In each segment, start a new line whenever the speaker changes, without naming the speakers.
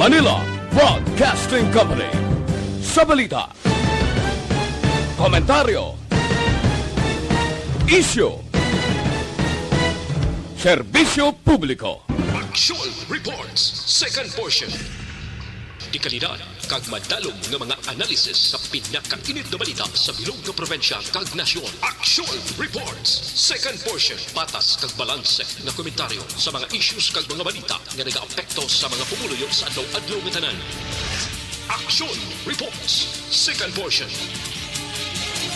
Manila Broadcasting Company. Sa balita, komentaryo, issue, serbisyo publiko.
Actual Reports, second portion. Di kalidad, kag madalong ng mga analisis sa pinakainit na balita sa bilog na probensya kag nasyon. Actual Reports, second portion. Patas kag balanse na komentaryo sa mga issues kag mga balita nga nag-aapekto sa mga pumuluyo sa adlaw-adlaw nga tanan. Actual Reports, second portion.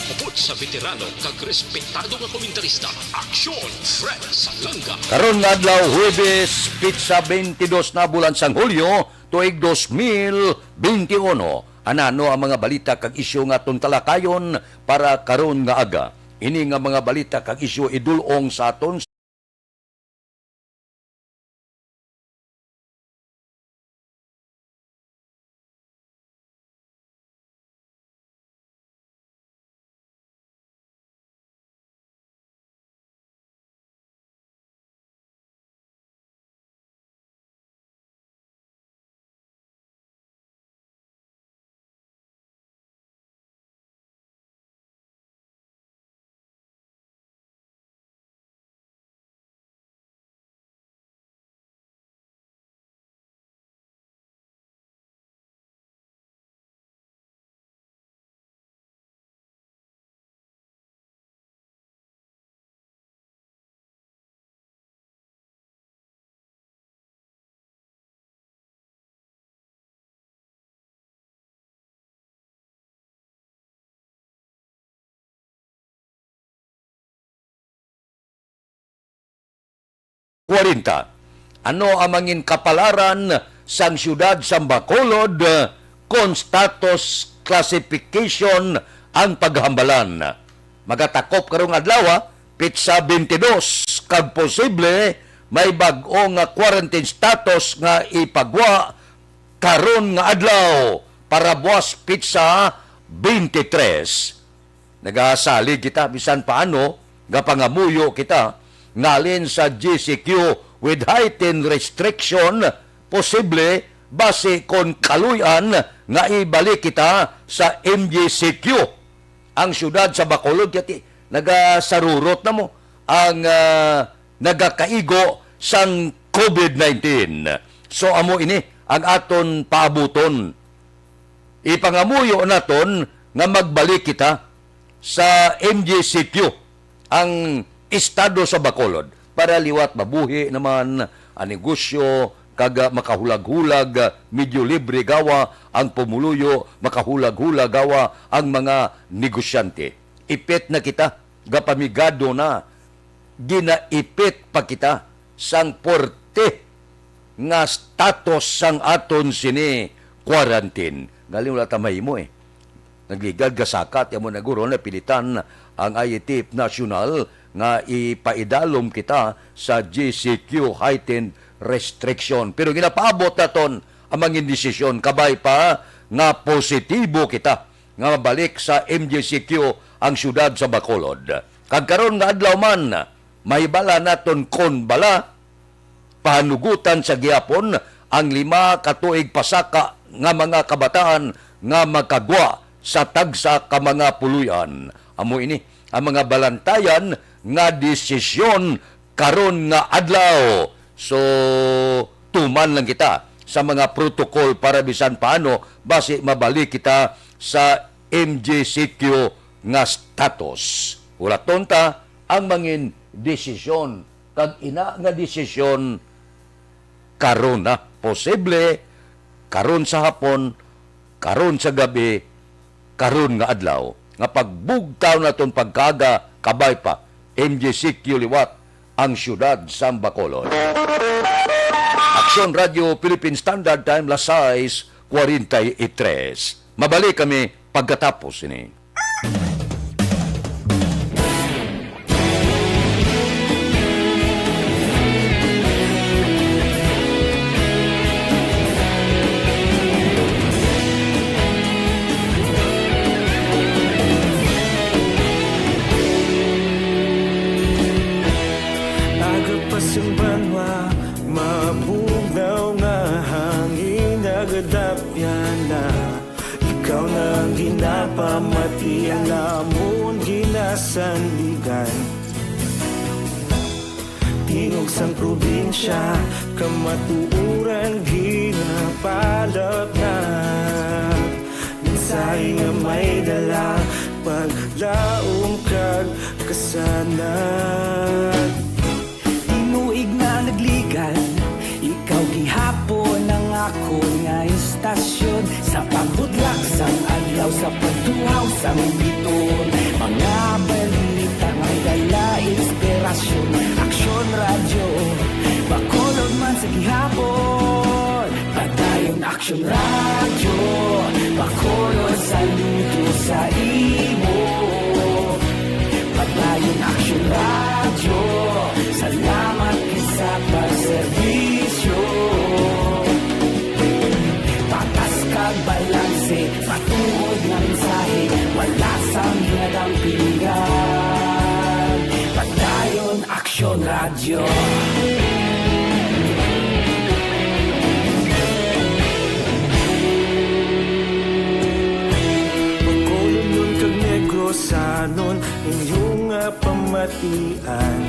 Upod sa veterano kag respetado nga komentarista, Aksyon Fred Salanga.
Karon nga adlaw Huwebes, pitsa 22 na bulan sang Hulyo, tuig 2021. Anano ang mga balita kag isyu nga aton talakayon para karon nga aga. Ini nga mga balita kag isyu idulong sa aton Ano ang mangin kapalaran sang syudad sa Bacolod kon status classification ang paghambalan. Magatakop karong adlaw, pitsa 22 kag posible may bag-o nga quarantine status nga ipagwa karon nga adlaw para buwas pitsa 23. Nagasalig kita bisan paano nga pangamuyo kita ngalin sa GCQ with heightened restriction, posible base kon kaluyan nga ibalik kita sa MGCQ. Ang syudad sa Bacolod kati nagasarurot na mo ang nagakaigo sang COVID-19. So amo ini ang aton paabuton. Ipangamuyo naton nga magbalik kita sa MGCQ ang estado sa Bacolod para liwat mabuhi naman ang negosyo kaga makahulag-hulag medyo libre gawa ang pumuluyo, makahulag-hulag gawa ang mga negosyante. Ipit na kita, gapamigado na, ginaipit pa kita sang porte nga status sang aton sini quarantine. Galing wala tamay mo Nagligad gasakat, yung mga guro na pilitan ang IETF National nga ipaidalom kita sa GCQ heightened restriction. Pero ginapaabot naton ang mga desisyon kabay pa nga positibo kita nga mabalik sa MGCQ ang syudad sa Bacolod. Kagkaroon nga adlaw man, mahibala naton kon bala pahanugutan sa gihapon ang 5 katuig pasaka nga mga kabataan nga magkagwa sa tagsa ka mga puluyan. Amo ini ang mga balantayan nga desisyon karon nga adlaw. So tuman lang kita sa mga protocol para bisan paano base mabalik kita sa MGCQ nga status. Wala tonta ang mangin desisyon kag ina nga desisyon karon na posible karon sa hapon, karon sa gabi, karon nga adlaw nga pagbugtaw naton pagkaga kabay pa MGCQ liwat ang syudad sa Bacolod. Aksyon Radio Philippine Standard Time las 6:43. Mabalik kami pagkatapos ini.
Agad pa siyang banwa, mabugnaw nga hangin lamon ginasandigan. Tingog sang probinsya, kamatuuran ginapalap na. Minsay nga may dala, paglaom kag kasanan.
Tinuig na nagligan, ikaw gihapon ang ako nga istasyon. Sa pagbudlak sang adlaw, sa pagtuhaw sang biton. Mga balita nga dala inspirasyon. Aksyon radyo, bakolod man sa gihapon. Padayon aksyon radyo, bakolod sa luto sa imo. Padayon aksyon radyo, salamat sa pagserbisyo. Patas kag balanse, patuod ng mensahe, wala sang hinadampingan. Padayon aksyon radyo.
Pagkulong nun kag negrosanon, inyong nga pamatian.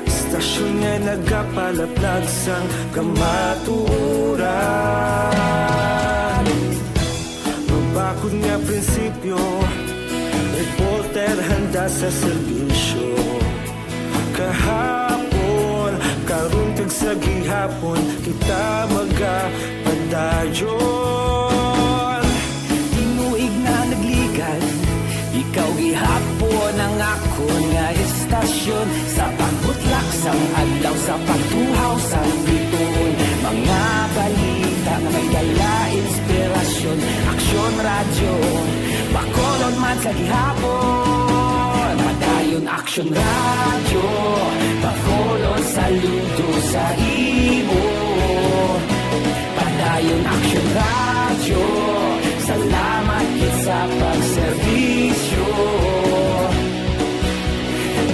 Istasyon nga nagapalaplag sang kamatuuran. Mabakod nga prinsipyo, reporter handa sa serbisyo. Kahapon, karong kag sa gihapon, kita magapadayon.
Tinuig na nagligan, ikaw gihapon ang ako nga istasyon. Sa pagbutlak sang adlaw, sa pagtuhaw sang biton. Mga balita na may dala inspirasyon. Aksyon radyo, bakolod man sa gihapon. Padayon aksyon radyo, bakolod saludo sa imo. Padayon aksyon radyo, salamat kit sa pagserbisyo.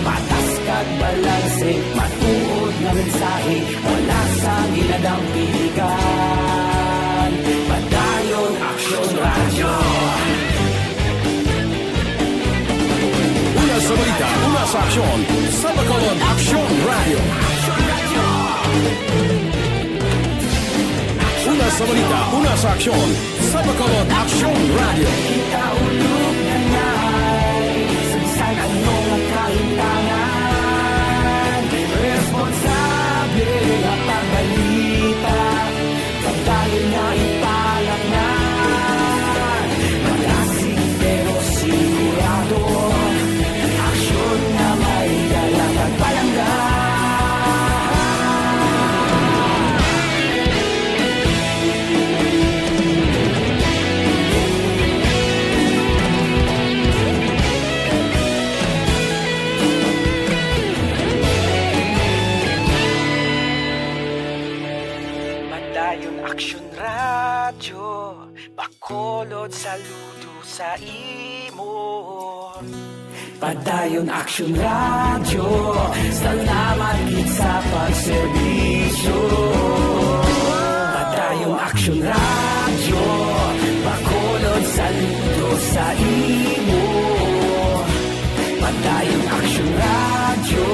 Patas kag balanse, matuod nga mensahe, wala sa ginadampingan. Padayon aksyon radyo.
Una sa balita, una sa aksyon, sa Bacolod Aksyon Radio. Una sa balita, una sa aksyon, sa Bacolod Aksyon Radio.
Kita ulog na na'y sagsang anong ang kahintangan. Responsable at pagbalita, pagdayon na ipalaknan. Malasing pero sigurado, aksyon na may dalang pagpalanggan. Padayon aksyon radyo, bakolod saludo sa imo. Padayon aksyon radyo, salamat gid sa pagserbisyo. Padayon aksyon radyo, bakolod saludo sa imo. Padayon aksyon radyo,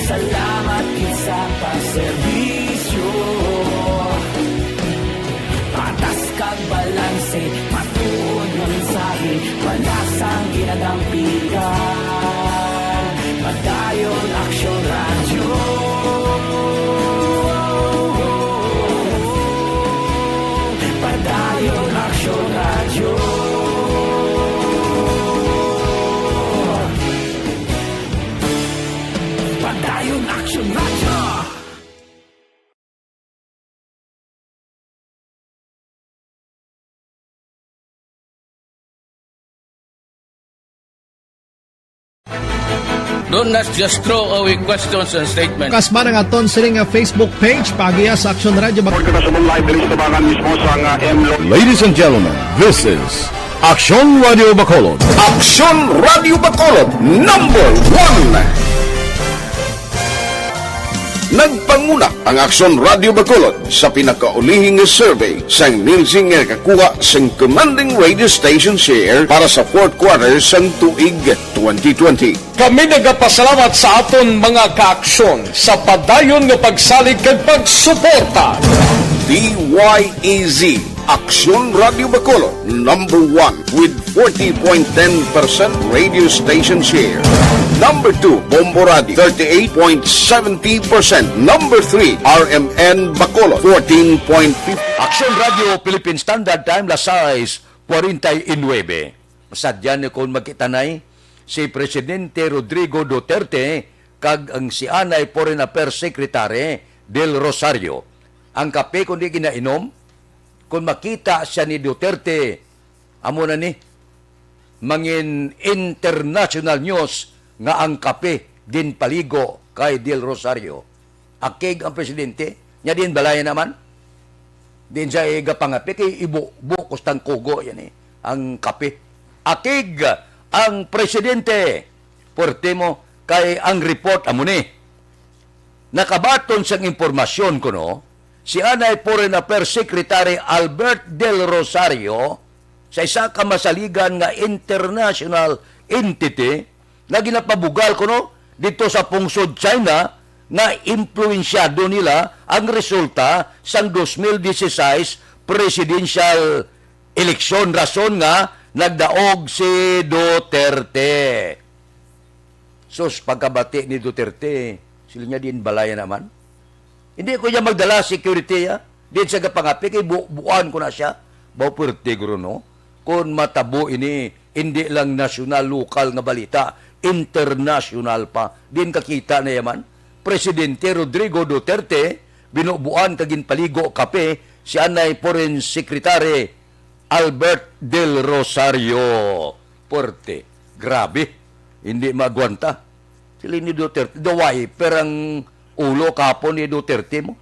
salamat gid sa pagserbisyo. Patas kag balanse, matuod nga mensahe, wala sang ginadampingan. Padayon aksyon radyo. Padayon aksyon radyo. Padayon aksyon radyo.
Don't not just throw away questions and statements.
Kasma ng aton siling nga Facebook page pagiya sa Aksyon Radio.
Ladies and gentlemen, this is Aksyon Radio Bacolod.
Aksyon Radio Bacolod, #1.
Nagpanguna ang Aksyon Radio Bacolod sa pinakaulihing nga survey sang Nielsen nga kakuha sang commanding radio station share para sa fourth quarter sang tuig 2020.
Kami nagapasalamat sa aton mga kaaksyon sa padayon nga pagsalig kag pagsuporta.
DYEZ Aksyon Radio Bacolod, number 1 with 40.10% radio station share. Number 2, Bombo Radio, 38.70%. Number 3, RMN Bacolod, 14.50%.
Aksyon Radio Philippine Standard Time, las 6:49. Masadyan niyo kung magkitanay si Presidente Rodrigo Duterte kag ang si Anay Foreign Affairs Secretary Del Rosario. Ang kape kung di ginainom, kung makita siya ni Duterte, amo na ni, mangin international news nga ang kape din paligo kay Del Rosario. Akig ang presidente, niya din balaya naman. Din siya igapangapi kay ibu kustang kugo yan ang kape. Akig ang presidente, porte mo kay ang report amo ni. Nakabaton siyang impormasyon ko no, si Anay Foreign Affairs Secretary Albert Del Rosario sa isa ka masaligan nga international entity na ginapabugal ko no, dito sa pungsod China na impluensyado nila ang resulta sang 2016 presidential election. Rason nga nagdaog si Duterte. Sus, pagkabati ni Duterte, sila niya din balaya naman. Hindi ko niya magdala security ya. Din sa kapangapi, kay buuan ko na siya. Bawperte guro no. Kung matabo ini, hindi lang national, lokal nga balita, international pa. Din kakita na yaman. Presidente Rodrigo Duterte, binubuan kagin paligo kape, si Anay Foreign Secretary Albert Del Rosario. Porte. Grabe. Hindi magwanta. Sila ni Duterte. Daway, perang ulo kapon ni Duterte mo.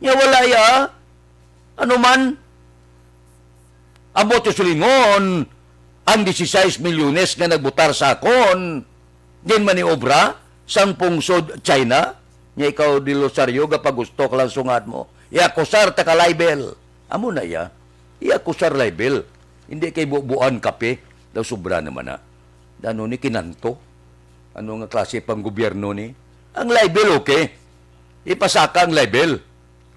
Nya wala ya. Ano man? Abot yung sulingon. Ang 16 milyones nga nagbutar sa akon. Din man ni obra. Sang pungsod China. Nya ikaw di Rosario kapag gusto ka lang sungat mo. Iakusar ta ka libel. Amo na ya. Iakusar libel. Hindi kay bubuan kape. Daw sobra naman na. Ano ni kinanto? Ano nga klase pang gobyerno ni? Ang libel okay. Ipasaka ang libel.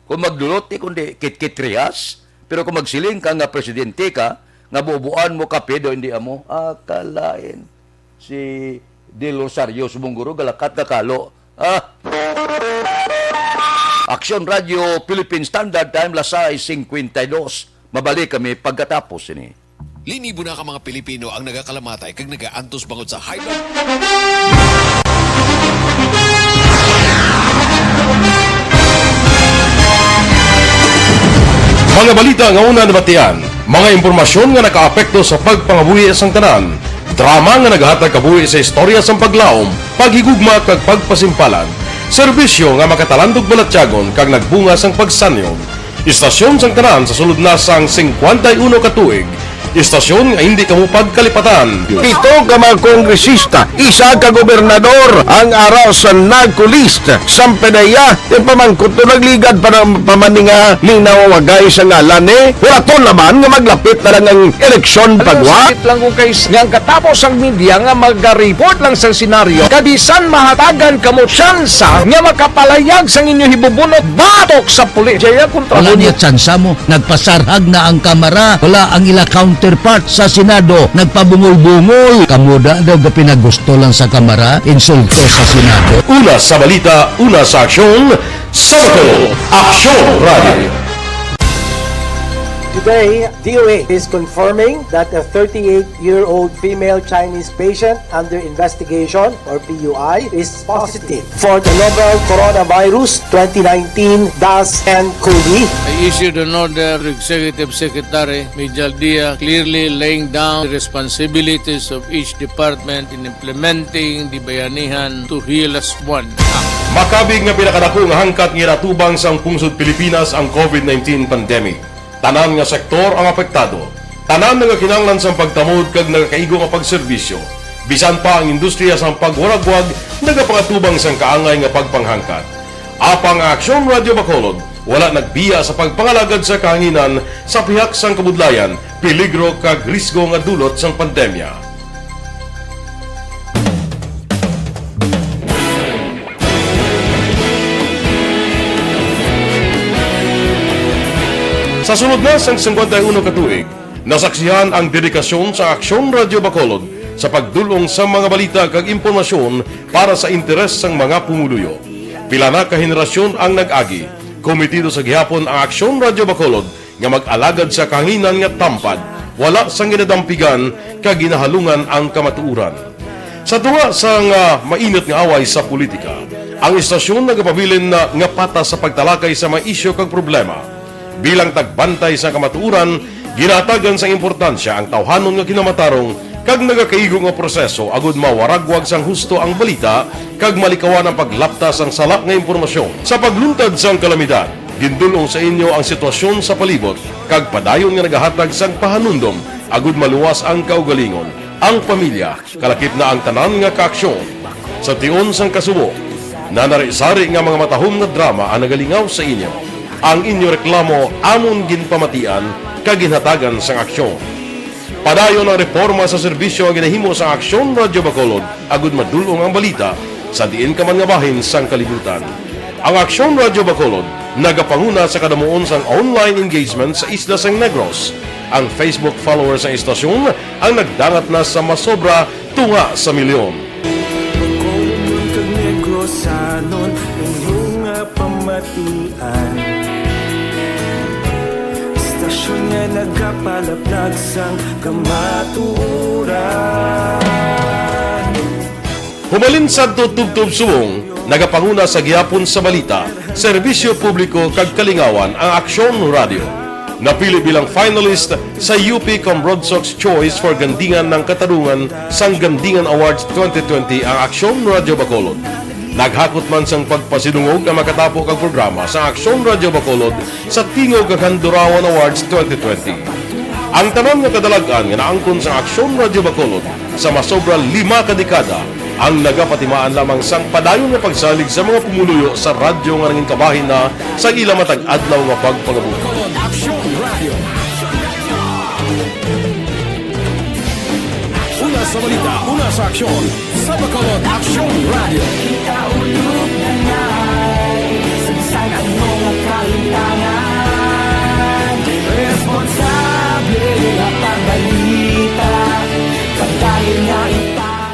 Kung magdulot, kundi kit-kit riyas. Pero kung magsiling ka nga presidente ka, nga bubuan mo kape, do hindi amo, akalain. Si Del Rosario sumunguro, galakat kakalo. Aksyon Radio Philippine Standard Time, las 6:52. Mabalik kami pagkatapos ini.
Linibo na ka mga Pilipino ang nagakalamatay kag nagaantos bangod sa high blood.
Mga balita nga una nabatian, mga impormasyon nga nakaapekto sa pagpangabuhi sang tanan, drama nga naghatag kabuhi sa istorya sang paglaom, paghigugma kag pagpasimpalan, serbisyo nga makatalandog balatyagon kag nagbunga sang pagsanyon, istasyon sang tanan sa sulod na sang 51 katuig, istasyon nga hindi kamo pagkalipatan.
Pito ka mga kongresista, isa ka gobernador ang araw sa nagkulist sa pedaya yung pamangkot to nagligad para pamaninga linaw wagay sa ngalan wala to naman nga maglapit na lang ang eleksyon pagwa.
Sakit lang kung kayo nga katapos ang media nga mag-report lang sa senaryo kabisan mahatagan kamo tsansa nga makapalayag sa inyo hibubunot batok sa pulis. Jaya kontra
Wala niya tsansa mo. Nagpasarhag na ang kamera. Wala ang ila counterpart sa Senado. Nagpabungol-bungol. Kamuda daw ga pinagusto lang sa kamera. Insulto sa Senado.
Una sa balita, una sa aksyon, Sabado, Aksyon Radio.
Today, DOA is confirming that a 38-year-old female Chinese patient under investigation, or PUI, is positive for the novel coronavirus 2019-10-CoV.
I issued an order to Executive Secretary Mijal Dia clearly laying down the responsibilities of each department in implementing the Bayanihan to Heal as One Act.
Makabig nga pinakadako nga hangkat nga natubang sang pungsod Pilipinas ang COVID-19 pandemic. Tanan nga sektor ang apektado. Tanan nga kinahanglan sang pagtamod kag nagakaigo nga pagserbisyo. Bisan pa ang industriya sang pagwaragwag nagapangatubang sang kaangay nga pagpanghangkat. Apang Aksyon Radio Bacolod, wala nagbiya sa pagpangalagad sa kahanginan sa pihak sang kabudlayan, peligro kag risgo nga dulot sang pandemya. Sa sunod na sang 51 katuig, nasaksihan ang dedikasyon sa Aksyon Radio Bacolod sa pagdulong sa mga balita kag impormasyon para sa interes sang mga pumuluyo. Pila na ka henerasyon ang nag-agi, komitido sa gihapon ang Aksyon Radio Bacolod nga mag-alagad sa kahanginan nga tampad, wala sang ginadampigan kag ginahalungan ang kamatuuran. Sa tunga sang mainit nga away sa politika, ang istasyon nagapabilin na nga patas sa pagtalakay sa mga isyu kag problema. Bilang tagbantay sa kamatuuran, ginatagan sa importansya ang tawhanon nga kinamatarong kag nagakaigo nga proseso agud mawaragwag sang husto ang balita kag malikawan ang paglaptas ang sala nga impormasyon. Sa pagluntad sang kalamidad, gindulong sa inyo ang sitwasyon sa palibot kag padayon nga nagahatag sang pahanundom agud maluwas ang kaugalingon, ang pamilya, kalakip na ang tanan nga kaaksyon. Sa tion sang kasubo, nanari-sari nga mga matahom nga drama ang nagalingaw sa inyo. Ang inyo reklamo amon ginpamatian kag ginhatagan sang aksyon. Padayon ang reforma sa serbisyo ang ginahimo sa Aksyon Radio Bacolod agud madulong ang balita sa diin ka man nga bahin sang kalibutan. Ang Aksyon Radio Bacolod nagapanguna sa kadamuon sang online engagement sa isla sang Negros. Ang Facebook followers sa istasyon ang nagdangat na sa masobra tunga sa milyon.
Pagkumun kag Negros anon inyong pamatian. Istasyon nga nagapalaplag sang kamaturan.
Humalin sa tutubtub subong, nagapanguna sa gihapon sa balita, serbisyo publiko kag kalingawan ang Aksyon Radio. Napili bilang finalist sa UP Comrodsox Choice for Gandingan ng Katarungan sang Gandingan Awards 2020 ang Aksyon Radio Bacolod. Naghakot man sang pagpasinungog na makatapo kang programa sa Aksyon Radio Bacolod sa Tingog kag Handurawan Awards 2020. Ang tanan nga kadalagan nga naangkon sa Aksyon Radio Bacolod sa masobra 5 ka dekada ang nagapatimaan lamang sang padayon nga pagsalig sa mga pumuluyo sa radyo nga nanging kabahin na sa ila matag adlaw nga pagpangabuhi.
Una sa balita, una sa aksyon, sa Bacolod Aksyon Radio.
Ikaulog na na'y Sagsag ang mga kalintangan. Responsable na pagbalita Pagdahil na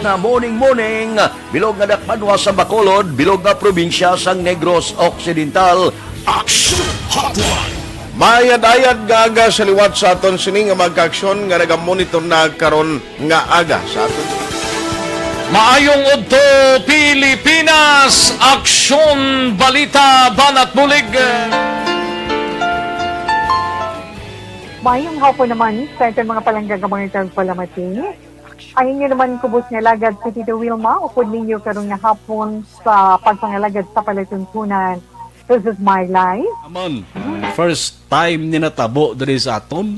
Na morning, bilog nga dakpanwa sa Bacolod, bilog nga probinsya sang Negros Occidental.
Aksyon Hotline.
Mayad-ayad nga aga sa liwat sa aton sini nga magkaaksyon nga nagamonitor na karon nga aga sa aton.
Maayong udto Pilipinas, Aksyon Balita Banat Bulig.
Mayong hapon naman sa itong mga palanggang mga palamati. Ang inyo naman kubos nga lagad sa Tito Wilma, upod ninyo karong nga hapon sa pagpangalagad sa palatuntunan. This is my life.
Amon, first time ni natabo diri sa aton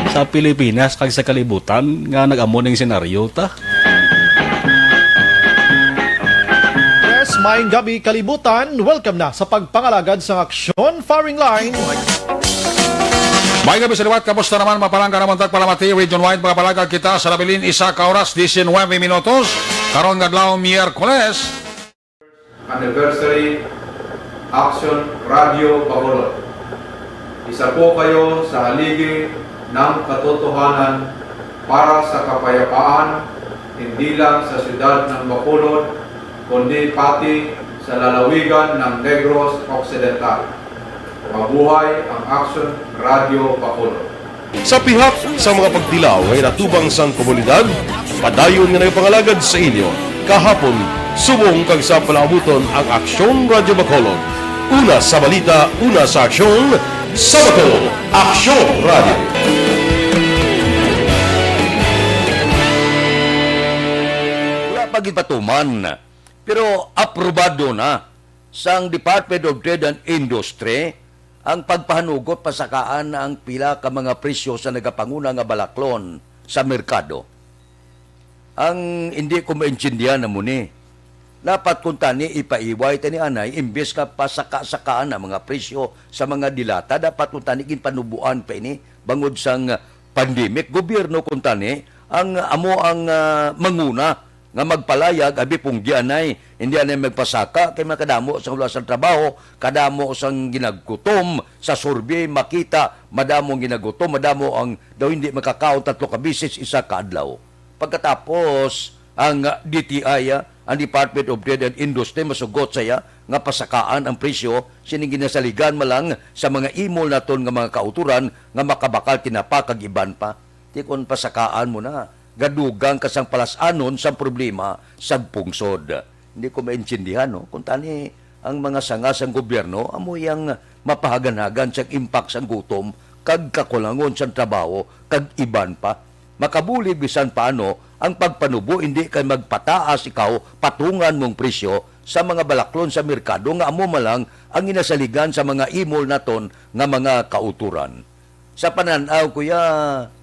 sa Pilipinas kag sa kalibutan nga nag-amo ning senaryo ta.
Yes, maayong gabi kalibutan. Welcome na sa pagpangalagad sa Aksyon Firing Line.
May gabi sa liwat, kamusta naman mapalangga naman tagpalamati, region wide mga palagag kita sa labilin isa ka oras, 19 minutos, karon gadlaw Miyerkules.
Anniversary Aksyon Radio Bacolod. Isa po kayo sa haligi ng katotohanan para sa kapayapaan, hindi lang sa siyudad ng Bacolod, kundi pati sa lalawigan ng Negros Occidental. Mabuhay ang Aksyon Radio Bacolod.
Sa pihak sa mga pagdilaw ay natubang sang komunidad, padayon nga nagpangalagad sa inyo. Kahapon, subong kag sa palabuton ang Aksyon Radio Bacolod. Una sa balita, una sa aksyon, sa Bacolod, Aksyon Radio.
Wala pagipatuman, pero aprobado na sang Department of Trade and Industry ang pagpahanugot pasakaan na ang pila ka mga presyo sa nagapanguna nga balaklon sa merkado. Ang hindi ko maintindihan na muni, dapat kung tani ipaiway tani anay, imbes ka pasaka-sakaan ang mga presyo sa mga dilata, dapat kung tani ginpanubuan pa ini, bangod sang pandemic, gobyerno kung tani, ang amo ang manguna, nga magpalayag, abi pong gianay, hindi anay magpasaka, kay makadamo sa ulas ng trabaho, kadamo sang ginaggutom, sa survey, makita, madamo ang ginagutom, madamo ang daw hindi makakaon 3 ka bisis, 1 ka adlaw. Pagkatapos, ang DTI, ang Department of Trade and Industry, masugot saya, nga pasakaan ang presyo, sining ginasaligan malang sa mga imol naton nga mga kauturan, nga makabakal kinapakag iban pa. Di kon pasakaan mo na, gadugang kasang palasanon sa problema sa pungsod. Hindi ko maintindihan, no? Kung tani ang mga sanga sang gobyerno, amoy ang mapahagan-hagan sa impact sang gutom, kag kakulangon sa trabaho, kag iban pa. Makabuli bisan paano, ang pagpanubo hindi kay magpataas ikaw patungan mong presyo sa mga balaklon sa merkado nga amo malang ang inasaligan sa mga imol naton nga mga kauturan. Sa pananaw kuya,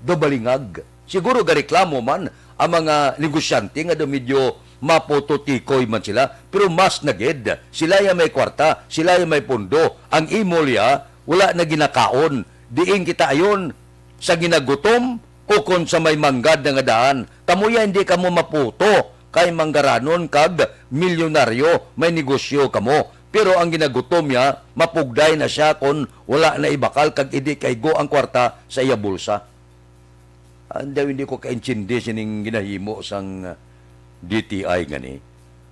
dobalingag. Siguro gareklamo man ang mga negosyante nga medyo mapototikoy man sila, pero mas naged. Sila yung may kwarta, sila yung may pondo. Ang imolya, wala na ginakaon. Diin kita ayon sa ginagutom o kung sa may manggad nga daan. Kamuya hindi kamo maputo kay manggaranon kag milyonaryo, may negosyo kamo. Pero ang ginagutom niya, mapugday na siya kung wala na ibakal kag idi kay go ang kwarta sa iya bulsa. Andaw hindi ko kaintindi sining ginahimo sang DTI gani.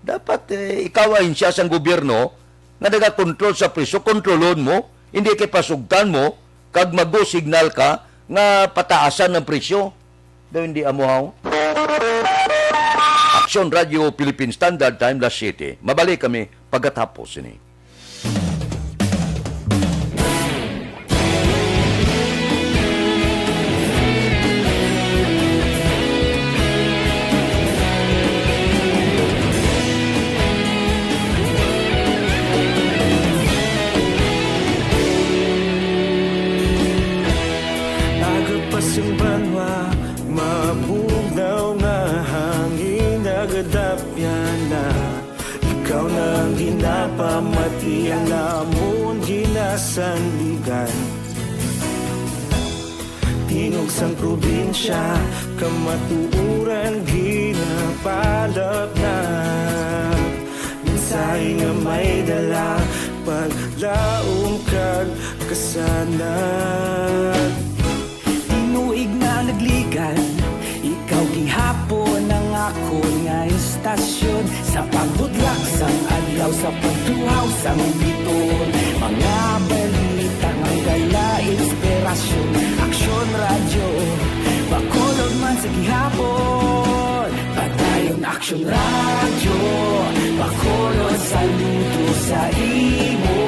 Dapat ikaw ay siya sang gobyerno nga nagakontrol sa presyo, kontrolon mo, hindi kay pasugtan mo, kag mag-signal ka nga pataasan ng presyo. Daw hindi amuhaw. Action Radio Philippine Standard Time, Las 7. Mabalik kami pagkatapos ini.
Yung banwa, mabugnaw na hangin nagadapyan na. Ikaw nang ginapamati ang lamon ginasandigan. Tinog sang probinsya, kamatuuran ginapalap na. Minsay nga may dala, paglaong kag kasanan.
Tinuig na nagligan, ikaw gihapon ang ako nga istasyon. Sa pagbudlak sang adlaw, sa pagtuhaw sang biton. Mga balita ng gala, inspirasyon. Aksyon radyo, bakolod man sa gihapon. Padayon aksyon radyo, bakolod saludo sa imo.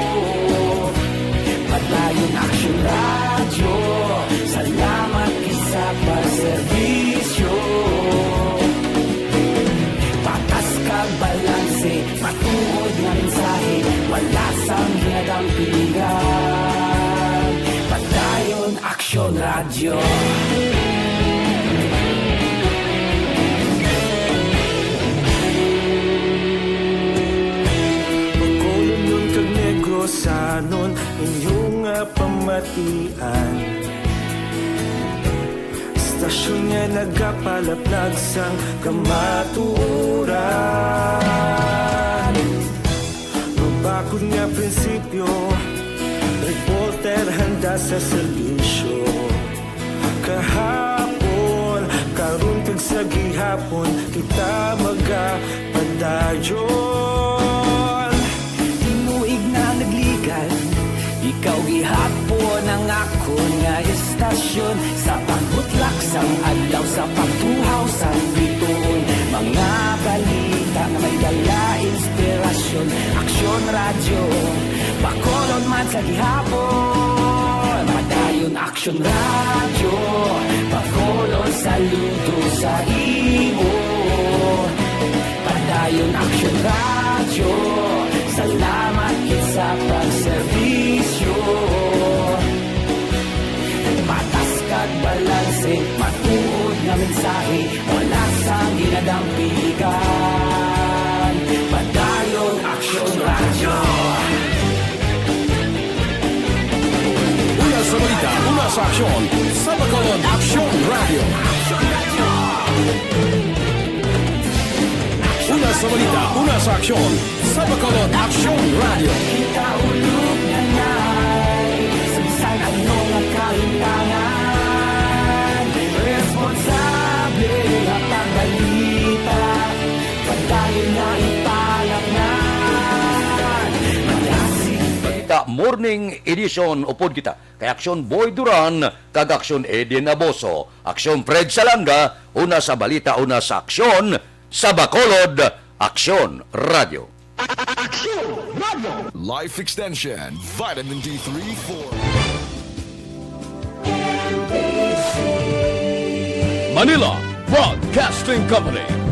Padayon aksyon radyo, salamat sa pagserbisyo. Patas kag balanse, matuod nga mensahe, wala sang hinadampingan. Padayon aksyon radyo.
Pagkolon yun kag negro sanon, inyong pamatian. Stasyon nga nagapalaplag sang kamaturan. Mabakod nga prinsipyo, reporter handa sa serbisyo. Kahapon, karon kag sa gihapon, kita magapadayon.
Tinuig na nagligan, ikaw gihapon ang ako nga istasyon. Sa pagbutlak sang adlaw, sa pagtuhaw sang biton. Mga balita na may dala, inspirasyon. Aksyon radyo, bakolon man sa gihapon. Padayon aksyon radyo, bakolon saludo sa imo. Padayon aksyon radyo, salamat sa pagserbisyo. Patas kag balanse, matuod nga mensahe, wala sang ginadampigan.
una sa aksyon sa Bacolod Action Radio. Una sa balita, una sa aksyon sa Bacolod Action Radio.
Kita ulog na na'y sagsay anong nakalintangan. Responsable at ang balita, pagdahil na ipalaknan.
Balita Morning Edition upod kita kay Aksyon Boy Duran kag Aksyon Eddie Naboso. Aksyon Fred Salanga, una sa balita, una sa aksyon sa Bacolod Aksyon Radio.
Life Extension, Vitamin D3 for
Manila Broadcasting Company.